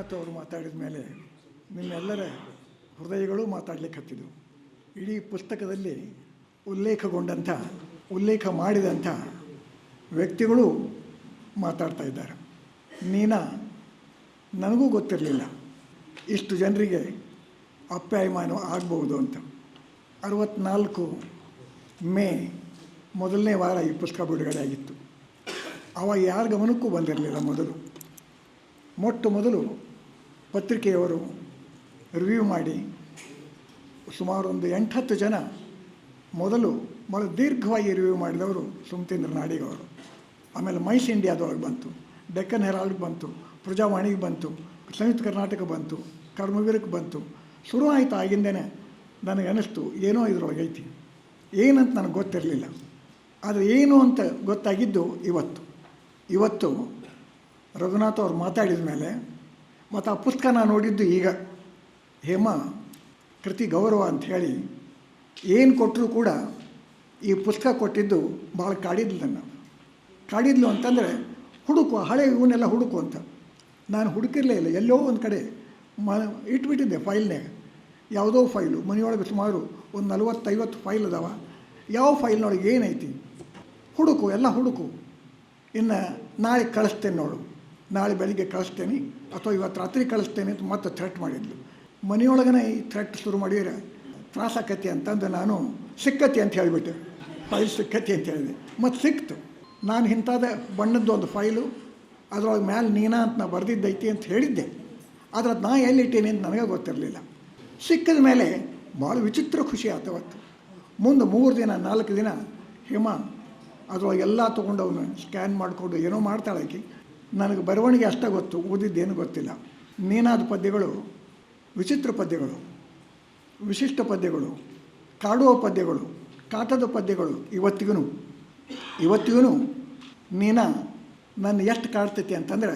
ರಘುನಾಥ್ ಅವರು ಮಾತಾಡಿದ ಮೇಲೆ ನಿಮ್ಮೆಲ್ಲರ ಹೃದಯಗಳು ಮಾತಾಡಲಿಕ್ಕೆ ಹತ್ತಿದ್ವು. ಇಡೀ ಪುಸ್ತಕದಲ್ಲಿ ಉಲ್ಲೇಖ ಮಾಡಿದಂಥ ವ್ಯಕ್ತಿಗಳು ಮಾತಾಡ್ತಾ ಇದ್ದಾರೆ. ನನಗೂ ಗೊತ್ತಿರಲಿಲ್ಲ ಇಷ್ಟು ಜನರಿಗೆ ಅಪ್ಯಾಯಮಾನ ಆಗ್ಬೋದು ಅಂತ. 64 ಮೇ ಮೊದಲನೇ ವಾರ ಈ ಪುಸ್ತಕ ಬಿಡುಗಡೆ ಆಗಿತ್ತು. ಆವಾಗ ಯಾರ ಗಮನಕ್ಕೂ ಬಂದಿರಲಿಲ್ಲ. ಮೊದಲು ಪತ್ರಿಕೆಯವರು ರಿವ್ಯೂ ಮಾಡಿ ಸುಮಾರು ಒಂದು 8-10 ಜನ ಭಾಳ ದೀರ್ಘವಾಗಿ ರಿವ್ಯೂ ಮಾಡಿದವರು ಸುಮತೀಂದ್ರ ನಾಡಿಗ್ ಅವರು. ಆಮೇಲೆ ಮೈಸ್ ಇಂಡಿಯಾದೊಳಗೆ ಬಂತು, ಡೆಕ್ಕನ್ ಹೆರಾಲ್ಡ್ಗೆ ಬಂತು, ಪ್ರಜಾವಾಣಿಗೆ ಬಂತು, ಸಂಯುಕ್ತ ಕರ್ನಾಟಕ ಬಂತು, ಕರ್ಮವೀರಕ್ಕೆ ಬಂತು. ಶುರು ಆಯಿತು. ಆಗಿಂದೇ ನನಗೆ ಅನ್ನಿಸ್ತು ಏನೋ ಇದ್ರೊಳಗೆ ಐತಿ, ಏನಂತ ನನಗೆ ಗೊತ್ತಿರಲಿಲ್ಲ. ಆದರೆ ಏನು ಅಂತ ಗೊತ್ತಾಗಿದ್ದು ಇವತ್ತು ರಘುನಾಥ್ ಅವ್ರು ಮಾತಾಡಿದ ಮೇಲೆ ಮತ್ತು ಆ ಪುಸ್ತಕ ನಾನು ನೋಡಿದ್ದು ಈಗ. ಹೇಮಾ ಕೃತಿ ಗೌರವ ಅಂಥೇಳಿ ಏನು ಕೊಟ್ಟರೂ ಕೂಡ ಈ ಪುಸ್ತಕ ಕೊಟ್ಟಿದ್ದು ಭಾಳ ಕಾಡಿದ್ಲು ಅಂತಂದರೆ ಹಳೆ ಇವನ್ನೆಲ್ಲ ಹುಡುಕು ಅಂತ. ನಾನು ಹುಡುಕಿರಲೇ ಇಲ್ಲ. ಎಲ್ಲೋ ಒಂದು ಕಡೆ ಇಟ್ಬಿಟ್ಟಿದ್ದೆ ಫೈಲ್ನಾಗ. ಯಾವುದೋ ಫೈಲು ಮನೆಯೊಳಗೆ ಸುಮಾರು ಒಂದು 40-50 ಫೈಲ್ ಅದಾವ. ಯಾವ ಫೈಲ್ನೊಳಗೆ ಏನೈತಿ ಎಲ್ಲ ಹುಡುಕು. ಇನ್ನು ನಾಳೆ ಕಳಿಸ್ತೇನೆ ನೋಡು, ನಾಳೆ ಬೆಳಿಗ್ಗೆ ಕಳಿಸ್ತೇನೆ ಅಥವಾ ಇವತ್ತು ರಾತ್ರಿ ಕಳಿಸ್ತೇನೆ ಅಂತ ಮತ್ತೆ ಥ್ರೆಟ್ ಮಾಡಿದ್ಲು. ಮನೆಯೊಳಗನೆ ಈ ಥ್ರೆಟ್ ಶುರು ಮಾಡಿದರೆ ತ್ರಾಸಾಕತಿ ಅಂತಂದು ನಾನು ಸಿಕ್ಕತಿ ಅಂತ ಹೇಳಿಬಿಟ್ಟೆ. ಫೈಲ್ ಸಿಕ್ಕತಿ ಅಂತ ಹೇಳಿದೆ. ಮತ್ತು ಸಿಕ್ತು. ನಾನು ಇಂಥದ್ದು ಬಣ್ಣದ್ದು ಒಂದು ಫೈಲು, ಅದರೊಳಗೆ ಮ್ಯಾಲೆ ನೀನಾ ಅಂತ ನಾ ಬರೆದಿದ್ದೈತಿ ಅಂತ ಹೇಳಿದ್ದೆ. ಆದರೆ ಅದು ನಾ ಎಲ್ಲಿಟ್ಟೇನೆ ಅಂತ ನನಗೆ ಗೊತ್ತಿರಲಿಲ್ಲ. ಸಿಕ್ಕಿದ ಮೇಲೆ ಭಾಳ ವಿಚಿತ್ರ ಖುಷಿ ಆತವತ್ತು. ಮುಂದೆ 3-4 ದಿನ ಹೇಮಾ ಅದರೊಳಗೆಲ್ಲ ತೊಗೊಂಡು ಅವನು ಸ್ಕ್ಯಾನ್ ಮಾಡಿಕೊಂಡು ಏನೋ ಮಾಡ್ತಾಳಾಕಿ. ನನಗೆ ಬರವಣಿಗೆ ಅಷ್ಟೇ ಗೊತ್ತು, ಓದಿದ್ದೇನು ಗೊತ್ತಿಲ್ಲ. ನೀನಾದ ಪದ್ಯಗಳು ವಿಚಿತ್ರ ಪದ್ಯಗಳು, ವಿಶಿಷ್ಟ ಪದ್ಯಗಳು, ಕಾಡುವ ಪದ್ಯಗಳು, ಕಾಟದ ಪದ್ಯಗಳು. ಇವತ್ತಿಗೂ ನನ್ನ ಎಷ್ಟು ಕಾಡ್ತೈತಿ ಅಂತಂದರೆ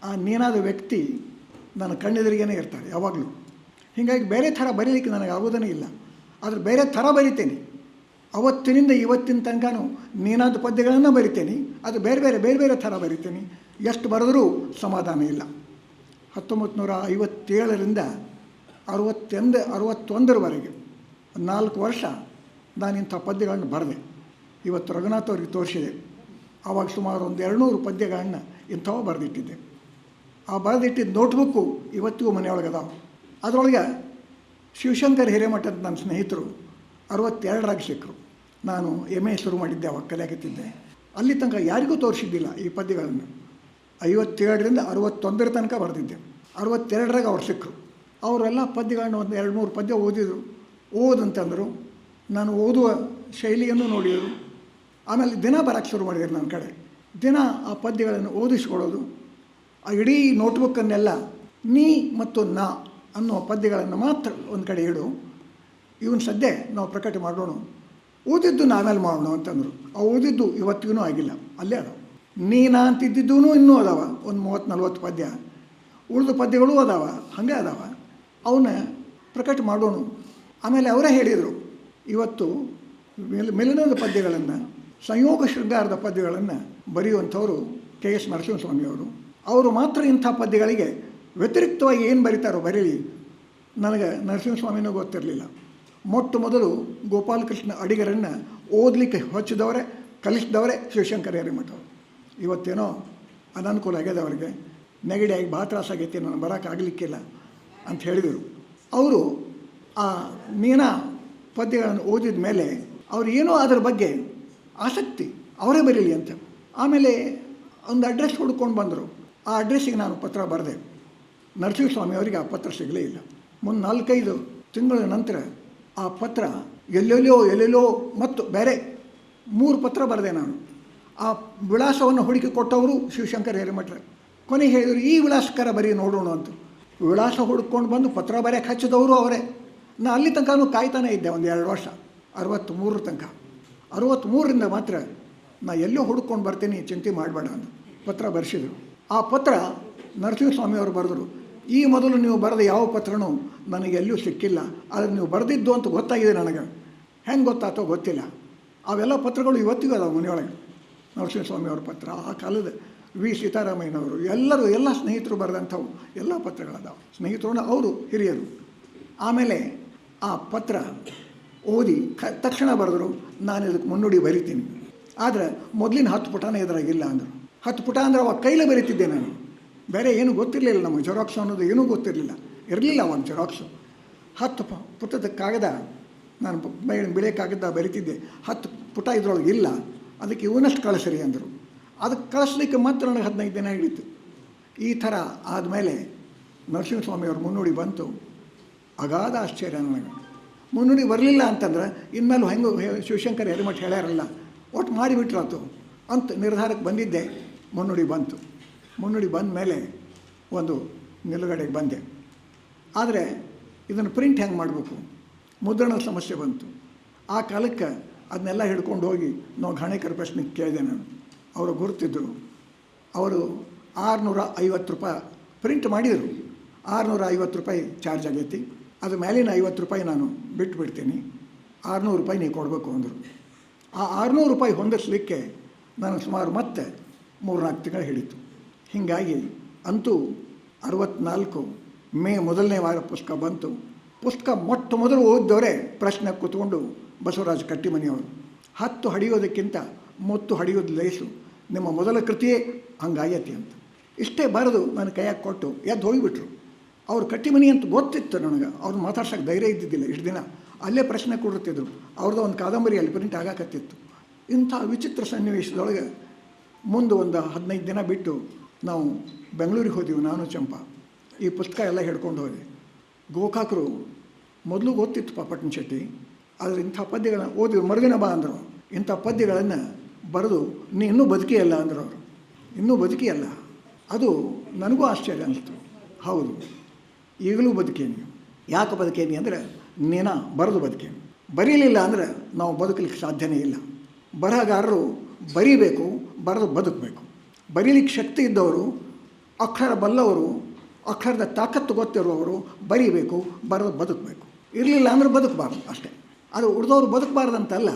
ಆ ನೀನಾದ ವ್ಯಕ್ತಿ ನನ್ನ ಕಣ್ಣೆದುರಿಗೇ ಇರ್ತಾರೆ ಯಾವಾಗಲೂ. ಹೀಗಾಗಿ ಬೇರೆ ಥರ ಬರೀಲಿಕ್ಕೆ ನನಗೆ ಆಗೋದೇ ಇಲ್ಲ. ಆದರೆ ಬೇರೆ ಥರ ಬರಿತೇನೆ. ಅವತ್ತಿನಿಂದ ಇವತ್ತಿನ ತನಕನೂ ನೀನಾದ ಪದ್ಯಗಳನ್ನು ಬರಿತೇನೆ. ಅದು ಬೇರೆ ಥರ ಬರಿತೇನೆ. ಎಷ್ಟು ಬರೆದರೂ ಸಮಾಧಾನ ಇಲ್ಲ. 1957ರಿಂದ 61ರವರೆಗೆ 4 ವರ್ಷ ನಾನು ಇಂಥ ಪದ್ಯಗಳನ್ನು ಬರೆದೆ. ಇವತ್ತು ರಘುನಾಥ್ ಅವ್ರಿಗೆ ತೋರಿಸಿದೆ. ಆವಾಗ ಸುಮಾರು ಒಂದು 200 ಪದ್ಯಗಳನ್ನು ಇಂಥವು ಬರೆದಿಟ್ಟಿದ್ದೆ. ಆ ಬರೆದಿಟ್ಟಿದ್ದ ನೋಟ್ಬುಕ್ಕು ಇವತ್ತಿಗೂ ಮನೆಯೊಳಗೆ ಅದಾವೆ. ಅದರೊಳಗೆ ಶಿವಶಂಕರ್ ಹಿರೇಮಠ ಅಂತ ನನ್ನ ಸ್ನೇಹಿತರು 62ರಾಗ ಸಿಕ್ಕರು. ನಾನು MA ಶುರು ಮಾಡಿದ್ದೆ, ಅವಾಗ ಕಲಿಯಾಕತ್ತಿದ್ದೆ. ಅಲ್ಲಿ ತನಕ ಯಾರಿಗೂ ತೋರಿಸಿದ್ದಿಲ್ಲ ಈ ಪದ್ಯಗಳನ್ನು. 57ರಿಂದ 61 ತನಕ ಬರೆದಿದ್ದೆ. 62ರಾಗ ಅವ್ರು ಸಿಕ್ಕರು. ಅವರೆಲ್ಲ ಪದ್ಯಗಳನ್ನು ಒಂದು 2-3 ಪದ್ಯ ಓದಿದರು. ಓದಂತಂದರು. ನಾನು ಓದುವ ಶೈಲಿಯನ್ನು ನೋಡಿದರು. ಆಮೇಲೆ ದಿನ ಬರೋಕ್ಕೆ ಶುರು ಮಾಡಿದರು ನನ್ನ ಕಡೆ. ದಿನ ಆ ಪದ್ಯಗಳನ್ನು ಓದಿಸ್ಕೊಳ್ಳೋದು. ಆ ಇಡೀ ನೋಟ್ಬುಕ್ಕನ್ನೆಲ್ಲ ನೀ ಮತ್ತು ನಾ ಅನ್ನೋ ಪದ್ಯಗಳನ್ನು ಮಾತ್ರ ಒಂದು ಕಡೆ ಇಡು, ಇವನು ಸದ್ಯ ನಾವು ಪ್ರಕಟ ಮಾಡೋಣ, ಓದಿದ್ದು ನಾವೇಲೆ ಮಾಡೋಣ ಅಂತಂದರು. ಆ ಓದಿದ್ದು ಇವತ್ತಿಗೂ ಆಗಿಲ್ಲ, ಅಲ್ಲೇ ಅದಾವ. ನೀನಾ ಅಂತಿದ್ದಿದ್ದೂ ಇನ್ನೂ ಅದಾವ ಒಂದು 30-40 ಪದ್ಯ. ಉಳಿದ ಪದ್ಯಗಳೂ ಅದಾವ, ಹಾಗೆ ಅದಾವ. ಅವನ್ನ ಪ್ರಕಟ ಮಾಡೋಣ. ಆಮೇಲೆ ಅವರೇ ಹೇಳಿದರು, ಇವತ್ತು ಮಿಲನದ ಪದ್ಯಗಳನ್ನು, ಸಂಯೋಗ ಶೃಂಗಾರದ ಪದ್ಯಗಳನ್ನು ಬರೆಯುವಂಥವರು KS ನರಸಿಂಹಸ್ವಾಮಿಯವರು. ಅವರು ಮಾತ್ರ ಇಂಥ ಪದ್ಯಗಳಿಗೆ ವ್ಯತಿರಿಕ್ತವಾಗಿ ಏನು ಬರೀತಾರೋ ಬರೀಲಿ. ನನಗೆ ನರಸಿಂಹಸ್ವಾಮಿನೂ ಗೊತ್ತಿರಲಿಲ್ಲ. ಮೊದಲು ಗೋಪಾಲಕೃಷ್ಣ ಅಡಿಗರನ್ನು ಓದಲಿಕ್ಕೆ ಹಚ್ಚಿದವರೇ, ಕಲಿಸಿದವರೇ ಶಿವಶಂಕರ ಹಿರೇಮಠವರು. ಇವತ್ತೇನೋ ಅನನುಕೂಲ ಆಗ್ಯದ ಅವರಿಗೆ, ನೆಗಡಿಯಾಗಿ ಭಾಳ ತ್ರಾಸಾಗೈತಿ, ನಾನು ಬರೋಕ್ಕಾಗಲಿಕ್ಕಿಲ್ಲ ಅಂತ ಹೇಳಿದರು. ಅವರು ಆ ನೀನಾ ಪದ್ಯಗಳನ್ನು ಓದಿದ ಮೇಲೆ ಅವ್ರು ಏನೋ ಅದರ ಬಗ್ಗೆ ಆಸಕ್ತಿ, ಅವರೇ ಬರೀಲಿ ಅಂತ. ಆಮೇಲೆ ಒಂದು ಅಡ್ರೆಸ್ ಹುಡ್ಕೊಂಡು ಬಂದರು. ಆ ಅಡ್ರೆಸ್ಸಿಗೆ ನಾನು ಪತ್ರ ಬರೆದೆ. ನರಸಿಂಹಸ್ವಾಮಿಯವರಿಗೆ ಆ ಪತ್ರ ಸಿಗಲೇ ಇಲ್ಲ. ಮುಂದೆ 4-5 ತಿಂಗಳ ನಂತರ ಆ ಪತ್ರ ಎಲ್ಲೆಲ್ಲೋ ಮತ್ತು ಬೇರೆ 3 ಪತ್ರ ಬರೆದೆ ನಾನು. ಆ ವಿಳಾಸವನ್ನು ಹುಡುಕಿ ಕೊಟ್ಟವರು ಶಿವಶಂಕರ ಹಿರೇಮಠರು. ಕೊನೆಗೆ ಹೇಳಿದರು, ಈ ವಿಳಾಸಕ್ಕಾರ ಬರೀ ನೋಡೋಣ ಅಂತ. ವಿಳಾಸ ಹುಡ್ಕೊಂಡು ಬಂದು ಪತ್ರ ಬರೆಯೋಕ್ಕೆ ಹಚ್ಚಿದವರು ಅವರೇ. ನಾನು ಅಲ್ಲಿ ತನಕನೂ ಕಾಯ್ತಾನೇ ಇದ್ದೆ ಒಂದು 2 ವರ್ಷ, 63 ತನಕ. 63ರಿಂದ ಮಾತ್ರ ನಾ ಎಲ್ಲೋ ಹುಡ್ಕೊಂಡು ಬರ್ತೀನಿ, ಚಿಂತೆ ಮಾಡಬೇಡ ಅಂತ ಪತ್ರ ಬರೆಸಿದರು. ಆ ಪತ್ರ ನರಸಿಂಹಸ್ವಾಮಿಯವರು ಬರೆದರು. ಈ ಮೊದಲು ನೀವು ಬರೆದ ಯಾವ ಪತ್ರನೂ ನನಗೆ ಎಲ್ಲೂ ಸಿಕ್ಕಿಲ್ಲ, ಆದರೆ ನೀವು ಬರೆದಿದ್ದು ಅಂತ ಗೊತ್ತಾಗಿದೆ ನನಗೆ. ಹೆಂಗೆ ಗೊತ್ತಾತೋ ಗೊತ್ತಿಲ್ಲ. ಅವೆಲ್ಲ ಪತ್ರಗಳು ಇವತ್ತಿಗೂ ಅದಾವೆ ಮನೆಯೊಳಗೆ. ನರಸಿಂಹಸ್ವಾಮಿಯವ್ರ ಪತ್ರ, ಆ ಕಾಲದ ವಿ ಸೀತಾರಾಮಯ್ಯನವರು ಎಲ್ಲರೂ ಎಲ್ಲ ಸ್ನೇಹಿತರು ಬರೆದಂಥವು ಎಲ್ಲ ಪತ್ರಗಳದಾವೆ. ಸ್ನೇಹಿತರು ಅವರು ಹಿರಿಯರು. ಆಮೇಲೆ ಆ ಪತ್ರ ಓದಿ ತಕ್ಷಣ ಬರೆದ್ರು, ನಾನು ಇದಕ್ಕೆ ಮುನ್ನುಡಿ ಬರಿತೀನಿ. ಆದರೆ ಮೊದಲಿನ 10 ಪುಟನೇ ಎದುರಾಗಿಲ್ಲ ಅಂದರು. 10 ಪುಟ ಅಂದರೆ ಅವಾಗ ಕೈಲೇ ಬರೀತಿದ್ದೆ ನಾನು. ಬೇರೆ ಏನೂ ಗೊತ್ತಿರಲಿಲ್ಲ, ನಮಗೆ ಜೆರಾಕ್ಸ್ ಅನ್ನೋದು ಏನೂ ಗೊತ್ತಿರಲಿಲ್ಲ, ಇರಲಿಲ್ಲ ಅವಾಗ ಜೆರಾಕ್ಸು. 10 ಪುಟದ ಕಾಗದ ನಾನು ಬಿಳೆ ಕಾಗದ ಬರಿತಿದ್ದೆ. 10 ಪುಟ ಇದ್ರೊಳಗೆ ಇಲ್ಲ, ಅದಕ್ಕೆ ಇವನಷ್ಟು ಕಳಿಸ್ರಿ ಅಂದರು. ಅದಕ್ಕೆ ಕಳಿಸ್ಲಿಕ್ಕೆ ಮತ್ತೆ ನನಗೆ 15 ದಿನ ಹಿಡಿತು. ಈ ಥರ ಆದಮೇಲೆ ನರಸಿಂಹಸ್ವಾಮಿಯವ್ರ ಮುನ್ನುಡಿ ಬಂತು. ಅಗಾಧ ಆಶ್ಚರ್ಯ ನನಗೆ. ಮುನ್ನುಡಿ ಬರಲಿಲ್ಲ ಅಂತಂದ್ರೆ ಇನ್ಮೇಲೆ ಹೆಂಗೆ ಶಿವಶಂಕರ ಹಿರೇಮಠ ಹೇಳ್ಯಾರಲ್ಲ, ಒಟ್ಟು ಮಾಡಿಬಿಟ್ರಾತು ಅಂತ ನಿರ್ಧಾರಕ್ಕೆ ಬಂದಿದ್ದೆ. ಮುನ್ನುಡಿ ಬಂತು. ಮುನ್ನುಡಿ ಬಂದ ಮೇಲೆ ಒಂದು ನಿಲುಗಡೆಗೆ ಬಂದೆ. ಆದರೆ ಇದನ್ನು ಪ್ರಿಂಟ್ ಹೆಂಗೆ ಮಾಡಬೇಕು, ಮುದ್ರಣದ ಸಮಸ್ಯೆ ಬಂತು. ಆ ಕಾಲಕ್ಕೆ ಅದನ್ನೆಲ್ಲ ಹಿಡ್ಕೊಂಡು ಹೋಗಿ ನಾವು ಘಾಣೇಕರ ಪ್ರಶ್ನೆಗೆ ಕೇಳಿದೆ ನಾನು. ಅವರು ಗುರುತಿದ್ದರು. ಅವರು 650 ರೂಪಾಯಿ ಪ್ರಿಂಟ್ ಮಾಡಿದರು. 650 ರೂಪಾಯಿ ಚಾರ್ಜ್ ಆಗೈತಿ, ಅದು ಮೇಲಿನ 50 ರೂಪಾಯಿ ನಾನು ಬಿಟ್ಬಿಡ್ತೀನಿ, 600 ರೂಪಾಯಿ ನೀವು ಕೊಡಬೇಕು ಅಂದರು. ಆ 600 ರೂಪಾಯಿ ಹೊಂದಿಸಲಿಕ್ಕೆ ನನಗೆ ಸುಮಾರು ಮತ್ತೆ 3-4 ತಿಂಗಳು ಹಿಡಿತು. ಹೀಗಾಗಿ ಅಂತೂ 64 ಮೇ 1ನೇ ವಾರ ಪುಸ್ತಕ ಬಂತು. ಪುಸ್ತಕ ಮೊಟ್ಟ ಮೊದಲು ಓದಿದವರೇ ಪ್ರಶ್ನೆ ಕೂತ್ಕೊಂಡು ಬಸವರಾಜ ಕಟ್ಟಿಮನಿಯವರು. 10 ಹಡಿಯೋದಕ್ಕಿಂತ 30 ಹಡಿಯೋದು ಲೇಸು, ನಿಮ್ಮ ಮೊದಲ ಕೃತಿಯೇ ಹಂಗಾಗೈತಿ ಅಂತ. ಇಷ್ಟೇ ಬರೆದು ನನ್ನ ಕೈಯಾಗಿ ಕೊಟ್ಟು ಎದ್ದು ಹೋಗಿಬಿಟ್ರು. ಅವ್ರು ಕಟ್ಟಿಮನಿ ಅಂತ ಗೊತ್ತಿತ್ತು ನನಗೆ. ಅವ್ರು ಮಾತಾಡ್ಸೋಕ್ಕೆ ಧೈರ್ಯ ಇದ್ದಿದ್ದಿಲ್ಲ. ಇಷ್ಟು ದಿನ ಅಲ್ಲೇ ಪ್ರಶ್ನೆ ಕೊಡುತ್ತಿದ್ರು. ಅವ್ರದ್ದು ಒಂದು ಕಾದಂಬರಿ ಅಲ್ಲಿ ಪ್ರಿಂಟ್ ಆಗಾಕತ್ತಿತ್ತು. ಇಂಥ ವಿಚಿತ್ರ ಸನ್ನಿವೇಶದೊಳಗೆ ಮುಂದೆ ಒಂದು 15 ದಿನ ಬಿಟ್ಟು ನಾವು ಬೆಂಗಳೂರಿಗೆ ಹೋದೆವು, ನಾನು ಚಂಪಾ. ಈ ಪುಸ್ತಕ ಎಲ್ಲ ಹಿಡ್ಕೊಂಡು ಹೋದೆ. ಗೋಕಾಕರು ಮೊದಲು ಗೊತ್ತಿತ್ತು ಪಟ್ಟಣ ಶೆಟ್ಟಿ, ಆದರೆ ಇಂಥ ಪದ್ಯಗಳನ್ನ ಓದಿ ಮರುದಿನ ಬಾ ಅಂದರು. ಇಂಥ ಪದ್ಯಗಳನ್ನು ಬರೆದು ನೀ ಇನ್ನೂ ಬದುಕಿಯಲ್ಲ ಅಂದರು ಅವರು. ಇನ್ನೂ ಬದುಕಿಯಲ್ಲ. ಅದು ನನಗೂ ಆಶ್ಚರ್ಯ ಅನ್ನಿಸ್ತು. ಹೌದು, ಈಗಲೂ ಬದುಕೇನಿ. ಯಾಕೆ ಬದುಕೇನಿ ಅಂದರೆ ನೀನ ಬರೆದು ಬದುಕೇನಿ. ಬರೀಲಿಲ್ಲ ಅಂದರೆ ನಾವು ಬದುಕಲಿಕ್ಕೆ ಸಾಧ್ಯನೇ ಇಲ್ಲ. ಬರಹಗಾರರು ಬರೀಬೇಕು, ಬರೆದು ಬದುಕಬೇಕು. ಬರೀಲಿಕ್ಕೆ ಶಕ್ತಿ ಇದ್ದವರು, ಅಕ್ಷರ ಬಲ್ಲವರು, ಅಕ್ಷರದ ತಾಕತ್ತು ಗೊತ್ತಿರುವವರು ಬರೀಬೇಕು, ಬರೆದು ಬದುಕಬೇಕು. ಇರಲಿಲ್ಲ ಅಂದರೆ ಬದುಕಬಾರ್ದು ಅಷ್ಟೇ. ಅದು ಉಳಿದವರು ಬದುಕಬಾರ್ದಂತಲ್ಲ,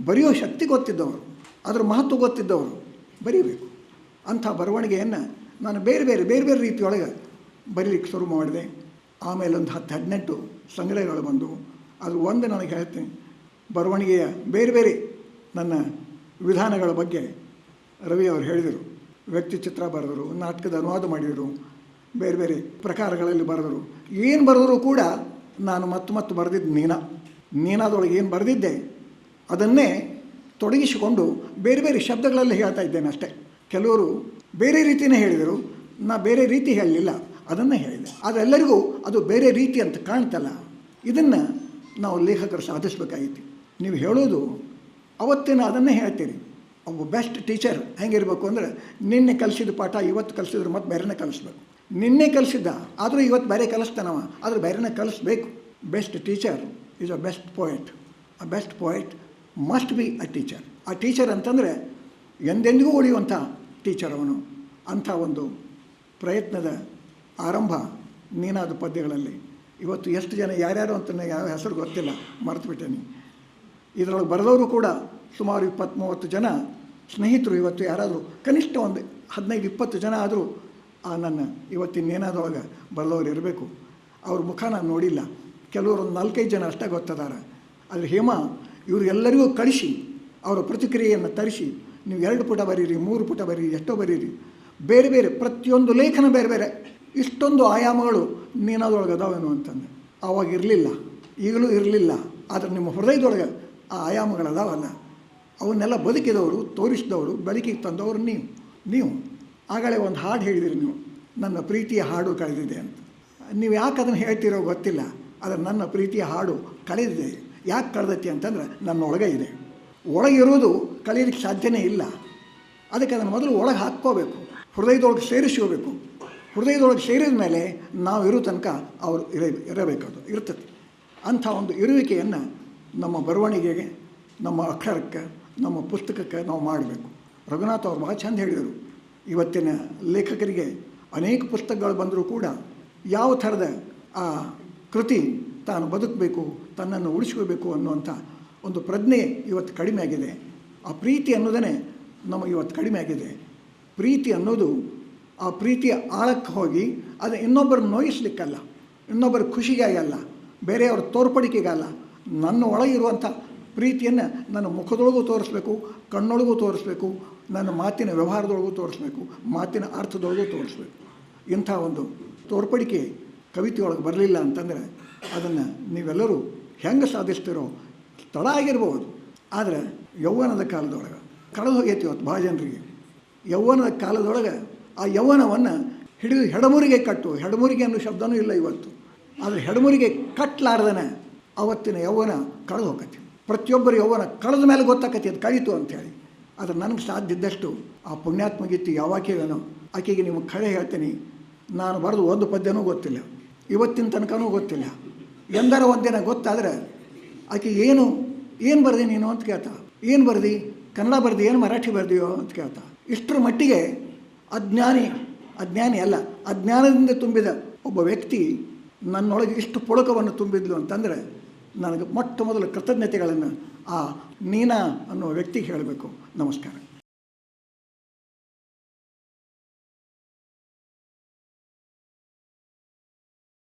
ಬರೆಯೋ ಶಕ್ತಿ ಗೊತ್ತಿದ್ದವರು, ಅದರ ಮಹತ್ವ ಗೊತ್ತಿದ್ದವರು ಬರೀಬೇಕು. ಅಂಥ ಬರವಣಿಗೆಯನ್ನು ನಾನು ಬೇರೆ ಬೇರೆ ರೀತಿಯೊಳಗೆ ಬರೀಲಿಕ್ಕೆ ಶುರು ಮಾಡಿದೆ. ಆಮೇಲೆ ಒಂದು 10-18 ಸಂಗ್ರಹಗಳು ಬಂದವು. ಅದು ಒಂದು ನನಗೆ ಹೇಳ್ತೀನಿ, ಬರವಣಿಗೆಯ ಬೇರೆ ನನ್ನ ವಿಧಾನಗಳ ಬಗ್ಗೆ ರವಿ ಅವರು ಹೇಳಿದರು. ವ್ಯಕ್ತಿ ಚಿತ್ರ ಬರೆದರು, ನಾಟಕದ ಅನುವಾದ ಮಾಡಿದರು, ಬೇರೆ ಪ್ರಕಾರಗಳಲ್ಲಿ ಬರೆದರು. ಏನು ಬರೆದರೂ ಕೂಡ ನಾನು ಮತ್ತೆ ಬರೆದಿದ್ದು ನೀನಾದೊಳಗೆ ಏನು ಬರೆದಿದ್ದೆ ಅದನ್ನೇ ತೊಡಗಿಸಿಕೊಂಡು ಬೇರೆ ಶಬ್ದಗಳಲ್ಲಿ ಹೇಳ್ತಾ ಇದ್ದೇನೆ ಅಷ್ಟೇ. ಕೆಲವರು ಬೇರೆ ರೀತಿಯೇ ಹೇಳಿದರು, ನಾ ಬೇರೆ ರೀತಿ ಹೇಳಲಿಲ್ಲ, ಅದನ್ನೇ ಹೇಳಿದೆ. ಅದೆಲ್ಲರಿಗೂ ಅದು ಬೇರೆ ರೀತಿ ಅಂತ ಕಾಣ್ತಲ್ಲ. ಇದನ್ನು ನಾವು ಲೇಖಕರು ಸಾಧಿಸಬೇಕಾಗಿತ್ತು. ನೀವು ಹೇಳೋದು ಅವತ್ತಿನ ಅದನ್ನೇ ಹೇಳ್ತೀರಿ. ಒಬ್ಬ ಬೆಸ್ಟ್ ಟೀಚರ್ ಹೆಂಗಿರಬೇಕು ಅಂದರೆ, ನಿನ್ನೆ ಕಲಿಸಿದ ಪಾಠ ಇವತ್ತು ಕಲಿಸಿದ್ರೆ ಮತ್ತೆ ಬೇರೆನೇ ಕಲಿಸ್ಬೇಕು. ನಿನ್ನೆ ಕಲಿಸಿದ್ದ ಆದರೂ ಇವತ್ತು ಬೇರೆ ಕಲಿಸ್ತಾನವ, ಆದರೆ ಬೇರೆನೇ ಕಲಿಸ್ಬೇಕು. Best teacher is a best poet. A best poet must be a teacher. ಆ ಟೀಚರ್ ಅಂತಂದರೆ ಎಂದೆಂದಿಗೂ ಉಳಿಯುವಂಥ ಟೀಚರ್ ಅವನು. ಅಂಥ ಒಂದು ಪ್ರಯತ್ನದ ಆರಂಭ ನೀನಾದ ಪದ್ಯಗಳಲ್ಲಿ. ಇವತ್ತು ಎಷ್ಟು ಜನ ಯಾರ್ಯಾರು ಅಂತ ಯಾವ ಹೆಸರು ಗೊತ್ತಿಲ್ಲ, ಮರೆತುಬಿಟ್ಟೇನೆ. ಇದರೊಳಗೆ ಬರೆದವರು ಕೂಡ ಸುಮಾರು 20-30 ಜನ ಸ್ನೇಹಿತರು. ಇವತ್ತು ಯಾರಾದರೂ ಕನಿಷ್ಠ ಒಂದು 15-20 ಜನ ಆದರೂ ಆ ನನ್ನ ಇವತ್ತಿನೇನಾದೊಳಗೆ ಬರೆದವ್ರು ಇರಬೇಕು. ಅವ್ರ ಮುಖ ನಾನು ನೋಡಿಲ್ಲ. ಕೆಲವರು ಒಂದು 4-5 ಜನ ಅಷ್ಟೇ ಗೊತ್ತದಾರ. ಆದರೆ ಹೇಮಾ ಇವರೆಲ್ಲರಿಗೂ ಕಳಿಸಿ ಅವರ ಪ್ರತಿಕ್ರಿಯೆಯನ್ನು ತರಿಸಿ, ನೀವು 2 ಪುಟ ಬರೀರಿ, 3 ಪುಟ ಬರೀರಿ, ಎಷ್ಟೋ ಬರೀರಿ, ಬೇರೆ ಪ್ರತಿಯೊಂದು ಲೇಖನ ಬೇರೆ ಇಷ್ಟೊಂದು ಆಯಾಮಗಳು ನೀನಾದೊಳಗೆ ಅದಾವೇನು ಅಂತಂದು. ಆವಾಗ ಇರಲಿಲ್ಲ, ಈಗಲೂ ಇರಲಿಲ್ಲ. ಆದರೆ ನಿಮ್ಮ ಹೃದಯದೊಳಗೆ ಆ ಆಯಾಮಗಳು ಅದಾವಲ್ಲ, ಅವನ್ನೆಲ್ಲ ಬದುಕಿದವರು, ತೋರಿಸಿದವರು, ಬೆಳಕಿಗೆ ತಂದವರು ನೀವು. ಆಗಲೇ ಒಂದು ಹಾಡು ಹೇಳಿದಿರಿ ನೀವು, ನನ್ನ ಪ್ರೀತಿಯ ಹಾಡು ಕಳೆದಿದೆ ಅಂತ. ನೀವು ಯಾಕೆ ಅದನ್ನು ಹೇಳ್ತಿರೋ ಗೊತ್ತಿಲ್ಲ, ಆದರೆ ನನ್ನ ಪ್ರೀತಿಯ ಹಾಡು ಕಳೆದಿದೆ. ಯಾಕೆ ಕಳೆದೈತಿ ಅಂತಂದ್ರೆ ನನ್ನೊಳಗೆ ಇದೆ. ಒಳಗಿರೋದು ಕಳೆಯಲಿಕ್ಕೆ ಸಾಧ್ಯನೇ ಇಲ್ಲ. ಅದಕ್ಕೆ ಅದನ್ನು ಮೊದಲು ಒಳಗೆ ಹಾಕ್ಕೋಬೇಕು, ಹೃದಯದೊಳಗೆ ಸೇರಿಸ್ಕೋಬೇಕು. ಹೃದಯದೊಳಗೆ ಸೇರಿದ ಮೇಲೆ ನಾವು ಇರೋ ತನಕ ಅವರು ಇರಬೇಕದು ಇರ್ತದೆ. ಅಂಥ ಒಂದು ಇರುವಿಕೆಯನ್ನು ನಮ್ಮ ಬರವಣಿಗೆಗೆ, ನಮ್ಮ ಅಕ್ಷರಕ್ಕೆ, ನಮ್ಮ ಪುಸ್ತಕಕ್ಕೆ ನಾವು ಮಾಡಬೇಕು. ರಘುನಾಥ್ ಅವರು ಭಾಳ ಚೆಂದ ಹೇಳಿದರು. ಇವತ್ತಿನ ಲೇಖಕರಿಗೆ ಅನೇಕ ಪುಸ್ತಕಗಳು ಬಂದರೂ ಕೂಡ ಯಾವ ಥರದ ಆ ಕೃತಿ ತಾನು ಬದುಕಬೇಕು, ತನ್ನನ್ನು ಉಳಿಸ್ಕೋಬೇಕು ಅನ್ನುವಂಥ ಒಂದು ಪ್ರಜ್ಞೆ ಇವತ್ತು ಕಡಿಮೆ ಆಗಿದೆ. ಆ ಪ್ರೀತಿ ಅನ್ನೋದೇ ನಮಗೆ ಇವತ್ತು ಕಡಿಮೆ ಆಗಿದೆ. ಪ್ರೀತಿ ಅನ್ನೋದು ಆ ಪ್ರೀತಿಯ ಆಳಕ್ಕೆ ಹೋಗಿ ಅದು ಇನ್ನೊಬ್ಬರನ್ನ ನೋಯಿಸ್ಲಿಕ್ಕಲ್ಲ, ಇನ್ನೊಬ್ಬರ ಖುಷಿಗಾಗಿ ಅಲ್ಲ, ಬೇರೆಯವ್ರ ತೋರ್ಪಡಿಕೆಗಲ್ಲ. ನನ್ನ ಒಳಗಿರುವಂಥ ಪ್ರೀತಿಯನ್ನು ನನ್ನ ಮುಖದೊಳಗೂ ತೋರಿಸ್ಬೇಕು, ಕಣ್ಣೊಳಗೂ ತೋರಿಸ್ಬೇಕು, ನನ್ನ ಮಾತಿನ ವ್ಯವಹಾರದೊಳಗೂ ತೋರಿಸ್ಬೇಕು, ಮಾತಿನ ಅರ್ಥದೊಳಗೂ ತೋರಿಸ್ಬೇಕು. ಇಂಥ ಒಂದು ತೋರ್ಪಡಿಕೆ ಕವಿತೆಯೊಳಗೆ ಬರಲಿಲ್ಲ ಅಂತಂದರೆ ಅದನ್ನು ನೀವೆಲ್ಲರೂ ಹೆಂಗೆ ಸಾಧಿಸ್ತಿರೋ ತಡ ಆಗಿರ್ಬೋದು. ಆದರೆ ಯೌವನದ ಕಾಲದೊಳಗೆ ಕಳೆದು ಹೋಗೈತಿ ಇವತ್ತು ಭಾಳ ಜನರಿಗೆ. ಯೌವನದ ಕಾಲದೊಳಗೆ ಆ ಯೌವನವನ್ನು ಹಿಡಿದು ಹೆಡಮುರಿಗೆ ಕಟ್ಟು, ಹೆಡಮುರಿಗೆ ಅನ್ನೋ ಶಬ್ದನೂ ಇಲ್ಲ ಇವತ್ತು. ಆದರೆ ಹೆಡಮುರಿಗೆ ಕಟ್ಟಲಾರ್ದನೆ ಅವತ್ತಿನ ಯೌವನ ಕಳೆದು ಹೋಗತ್ತೆ. ಪ್ರತಿಯೊಬ್ಬರು ಯೌವನ ಕಳೆದ ಮೇಲೆ ಗೊತ್ತಾಕತಿ ಅದು ಕಳೀತು ಅಂಥೇಳಿ. ಆದರೆ ನನಗೆ ಸಾಧ್ಯ ಇದ್ದಷ್ಟು ಆ ಪುಣ್ಯಾತ್ಮ ಗೀತೆ ಯಾವಾಕ್ಯವೇನೋ ಆಕೆಗೆ ನಿಮಗೆ ಖರೆ ಹೇಳ್ತೀನಿ, ನಾನು ಬರೆದು ಒಂದು ಪದ್ಯನೂ ಗೊತ್ತಿಲ್ಲ, ಇವತ್ತಿನ ತನಕನೂ ಗೊತ್ತಿಲ್ಲ. ಎಂದರ ಒಂದಿನ ಗೊತ್ತಾದರೆ ಆಕೆ ಏನು ಬರ್ದಿ ನೀನು ಅಂತ ಕೇಳ್ತಾ, ಏನು ಬರ್ದಿ, ಕನ್ನಡ ಬರ್ದಿ ಏನು ಮರಾಠಿ ಬರ್ದಿಯೋ ಅಂತ ಕೇಳ್ತಾ. ಇಷ್ಟರ ಮಟ್ಟಿಗೆ ಅಜ್ಞಾನಿ ಅಲ್ಲ, ಅಜ್ಞಾನದಿಂದ ತುಂಬಿದ ಒಬ್ಬ ವ್ಯಕ್ತಿ ನನ್ನೊಳಗೆ ಇಷ್ಟು ಪುಳಕವನ್ನು ತುಂಬಿದ್ಲು ಅಂತಂದರೆ ನನಗೆ ಮೊಟ್ಟ ಮೊದಲ ಕೃತಜ್ಞತೆಗಳನ್ನು ಆ ನೀನಾ ಅನ್ನೋ ವ್ಯಕ್ತಿಗೆ ಹೇಳಬೇಕು. ನಮಸ್ಕಾರ.